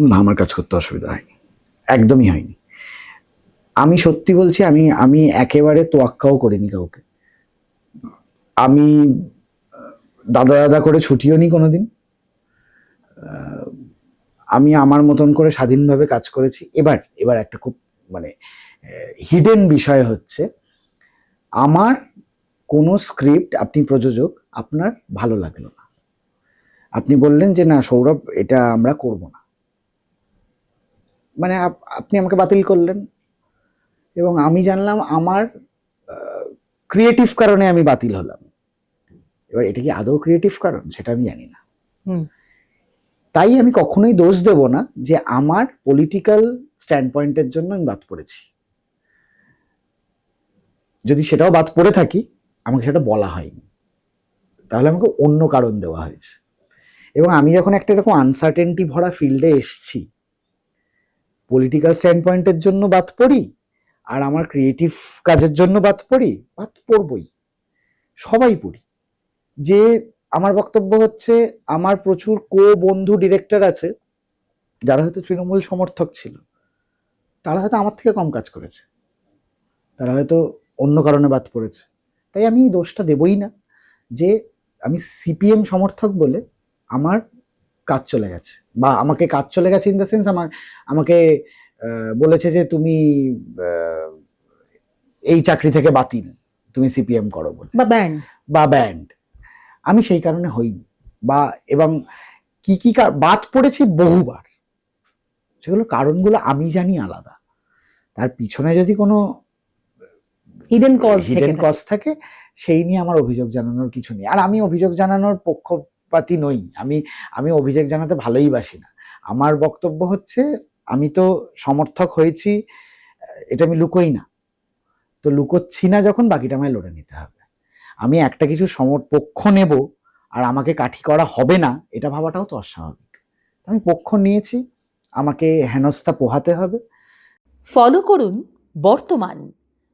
না, আমার কাজ করতে অসুবিধা হয়নি, একদমই হয়নি। আমি সত্যি বলছি, আমি আমি একেবারে তোয়াক্কাও করিনি কাউকে। আমি দাদা দাদা করে ছুটিও নি কোনোদিন। আমি আমার মতন করে স্বাধীনভাবে কাজ করেছি। এবার এবার একটা খুব মানে হিডেন বিষয় হচ্ছে, আমার কোনো স্ক্রিপ্ট, আপনি প্রযোজক, আপনার ভালো লাগলো না, আপনি বললেন যে না সৌরভ, এটা আমরা করব না, মানে আপনি আমাকে বাতিল করলেন, এবং আমি জানলাম আমার ক্রিয়েটিভ কারণে আমি বাতিল হলাম। এবার এটা কি আদৌ ক্রিয়েটিভ কারণ সেটা আমি জানি না। তাই আমি কখনোই দোষ দেব না যে আমার পলিটিক্যাল স্ট্যান্ড পয়েন্টের জন্য আমি বাদ পড়েছি। যদি সেটাও বাদ পড়ে থাকি, আমাকে সেটা বলা হয়নি, তাহলে আমাকে অন্য কারণ দেওয়া হয়েছে। এবং আমি যখন একটা এরকম আনসার্টেনটি ভরা ফিল্ডে এসছি, পলিটিক্যাল স্ট্যান্ড পয়েন্টের জন্য বাদ পড়ি আর আমার ক্রিয়েটিভ কাজের জন্য বাদ পড়বই, সবাই পড়ি। যে আমার বক্তব্য হচ্ছে, আমার প্রচুর বন্ধু ডিরেক্টর আছে যারা হয়তো তৃণমূল সমর্থক ছিল, তারা হয়তো আমার থেকে কম কাজ করেছে, তারা হয়তো অন্য কারণে বাদ পড়েছে। তাই আমি এই দোষটা দেবই না যে আমি সিপিএম সমর্থক বলে আমার কাজ চলে গেছে, বা আমাকে কাজ চলে গেছে ইন দ্য সেন্স আমাকে বলেছে যে তুমি এই চাকরি থেকে বাতিল, তুমি সিপিএম করো বলে, বা ব্যান্ড। আমি সেই কারণে হইনি, বা এবং কি কি বাদ পড়েছি বহুবার, সেগুলো কারণগুলো আমি জানি আলাদা, তার পিছনে যদি কোনো হিডেন কজ থাকে, সেই নিয়ে আমার অভিযোগ জানানোর কিছু নেই। আর আমি অভিযোগ জানানোর পক্ষপাতী নই, আমি অভিযোগ জানাতে ভালোই বাসি না। আমার বক্তব্য হচ্ছে, আমি তো সমর্থক হয়েছি, এটা আমি লুকোই না, তো লুকোচ্ছি না যখন, বাকিটা আমায় লড়ে নিতে হবে। আমি একটা কিছু পক্ষ নেব আর আমাকে কাঠি করা হবে না, এটা ভাবাটাও তো অস্বাভাবিক। আমি পক্ষ নিয়েছি, আমাকে হেনস্থা পোহাতে হবে। ফলো করুন বর্তমান।